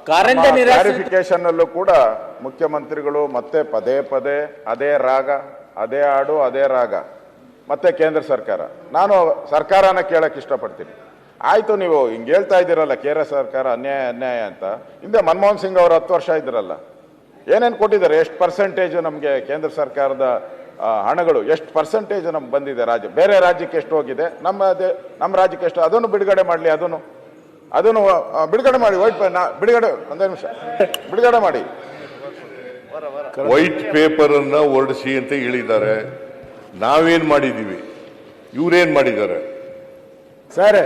Clarification ಅಲ್ಲೂ ಕೂಡ ಮುಖ್ಯಮಂತ್ರಿಗಳು ಮತ್ತೆ ಪದೇ ಪದೇ ಅದೇ ರಾಗ, ಅದೇ ಹಾಡು, ಅದೇ ರಾಗ, ಮತ್ತೆ ಕೇಂದ್ರ ಸರ್ಕಾರ. ನಾನು ಸರ್ಕಾರನ ಕೇಳಕ್ಕೆ ಇಷ್ಟಪಡ್ತೀನಿ. ಆಯ್ತು, ನೀವು ಹಿಂಗೆ ಹೇಳ್ತಾ ಇದ್ದೀರಲ್ಲ ಕೇಂದ್ರ ಸರ್ಕಾರ ಅನ್ಯಾಯ ಅನ್ಯಾಯ ಅಂತ. ಹಿಂದೆ ಮನಮೋಹನ್ ಸಿಂಗ್ ಅವರು 10 ವರ್ಷ ಇದ್ರಲ್ಲ, ಏನೇನು ಕೊಟ್ಟಿದ್ದಾರೆ? ಎಷ್ಟು ಪರ್ಸೆಂಟೇಜ್ ನಮಗೆ ಕೇಂದ್ರ ಸರ್ಕಾರದ ಹಣಗಳು ಎಷ್ಟು ಪರ್ಸೆಂಟೇಜ್ ನಮ್ಗೆ ಬಂದಿದೆ? ಬೇರೆ ರಾಜ್ಯಕ್ಕೆ ಎಷ್ಟು ಹೋಗಿದೆ, ನಮ್ಮ ರಾಜ್ಯಕ್ಕೆ ಎಷ್ಟು? ಅದನ್ನು ಬಿಡುಗಡೆ ಮಾಡಲಿ, ಅದನ್ನು ಬಿಡುಗಡೆ ಮಾಡಿ. ಬಿಡುಗಡೆ ಒಂದೇ ನಿಮಿಷ ಬಿಡುಗಡೆ ಮಾಡಿ. ವೈಟ್ ಪೇಪರ್ ಅನ್ನ ಹೊರಡಿಸಿ ಅಂತ ಹೇಳಿದ್ದಾರೆ. ನಾವೇನ್ ಮಾಡಿದೀವಿ, ಇವ್ರೇನ್ ಮಾಡಿದ್ದಾರೆ?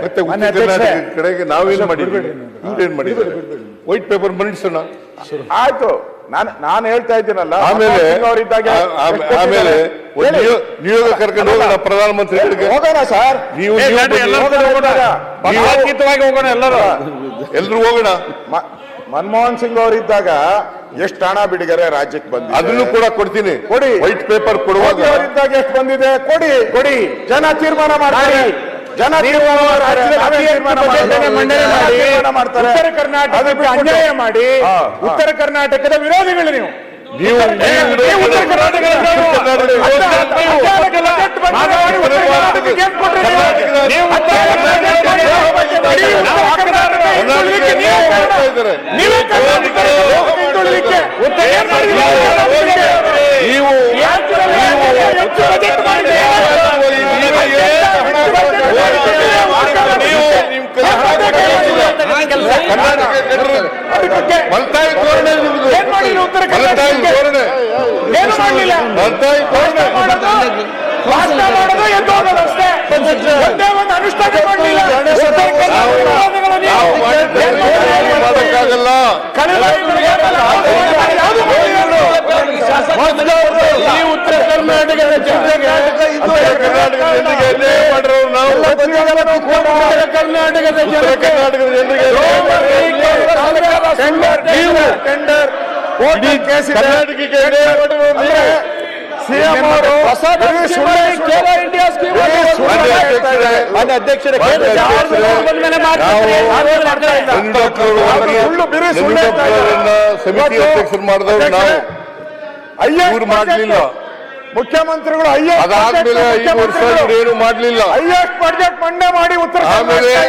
ಮತ್ತೆ ಉತ್ತರ ಕರ್ನಾಟಕ ಕಡೆಗೆ ನಾವೇನ್ ಮಾಡಿದೀವಿ, ಇವ್ರೇನ್ ಮಾಡಿದ್ದಾರೆ? ವೈಟ್ ಪೇಪರ್ ಮಂಡಿಸೋಣ. ಆಯ್ತು, ನಾನು ಹೇಳ್ತಾ ಇದ್ದೀನಲ್ಲ. ಆಮೇಲೆ ನಿಯೋಗ ಕರ್ಕೊಂಡು ಹೋಗೋಣ ಪ್ರಧಾನಮಂತ್ರಿಗಳಿಗೆ. ಹೋಗೋಣ ಸರ್, ಹೋಗೋಣ, ಎಲ್ರು ಹೋಗೋಣ. ಮನಮೋಹನ್ ಸಿಂಗ್ ಅವರಿದ್ದಾಗ ಎಷ್ಟು ಹಣ ಬಿಡುಗಡೆ ರಾಜ್ಯಕ್ಕೆ ಬಂದಿದೆ ಅದನ್ನು ಕೂಡ ಕೊಡ್ತೀನಿ. ಕೊಡಿ. ವೈಟ್ ಪೇಪರ್ ಕೊಡುವಾಗ ಅವರಿದ್ದಾಗ ಎಷ್ಟು ಬಂದಿದೆ ಕೊಡಿ. ಜನ ತೀರ್ಮಾನ ಮಾಡ್ತಾರೆ. ಉತ್ತರ ಕರ್ನಾಟಕಕ್ಕೆ ಅನ್ಯಾಯ ಮಾಡಿ ಉತ್ತರ ಕರ್ನಾಟಕದ ವಿರೋಧಿಗಳು ನೀವು. ಉತ್ತರ ಕರ್ನಾಟಕದ ಸಮಿತಿ ಅಧ್ಯಕ್ಷರು ಮಾಡಿದವರು ನಾವು. ಇವ್ರು ಮಾಡಲಿಲ್ಲ. ಮುಖ್ಯಮಂತ್ರಿಗಳು ಅದಾದ್ಮೇಲೆ 5 ವರ್ಷ ಏನು ಮಾಡಲಿಲ್ಲ. ಹೈಯೆಸ್ಟ್ ಬಡ್ಜೆಟ್ ಮಂಡನೆ ಮಾಡಿ ಉತ್ತರ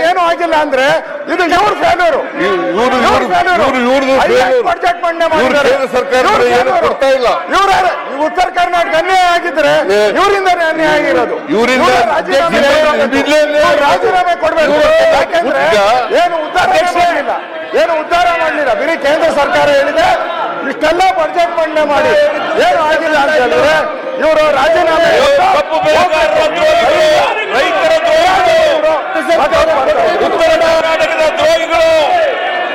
ಏನು ಆಗಿಲ್ಲ ಅಂದ್ರೆ ಇದು ಇವ್ರ ಫೇಲ್ಯೂರ್. ಬಡ್ಜೆಟ್ ಮಂಡನೆ ಮಾಡಿ ಕೇಂದ್ರ ಸರ್ಕಾರ ಏನು ಕೊಡ್ತಾ ಇಲ್ಲ. ಉತ್ತರ ಕರ್ನಾಟಕ ಅನ್ಯಾಯ ಆಗಿದ್ರೆ ಇವರಿಂದನೇ ಅನ್ಯಾಯ ಆಗಿರೋದು. ಇವರಿಂದ ರಾಜೀನಾಮೆ ಕೊಡ್ಬೇಕು. ಯಾಕೆಂದ್ರೆ ಏನು ಉದ್ಧಾರ ಮಾಡಲಿಲ್ಲ. ಬರೀ ಕೇಂದ್ರ ಸರ್ಕಾರ ಹೇಳಿದೆ ಇಷ್ಟೆಲ್ಲ ಬಡ್ಜೆಟ್ ಮಂಡನೆ ಮಾಡಿ ಏನು ಆಗಿಲ್ಲ ಅಂತ ಹೇಳಿದ್ರೆ ಇವರು ರಾಜೀನಾಮೆ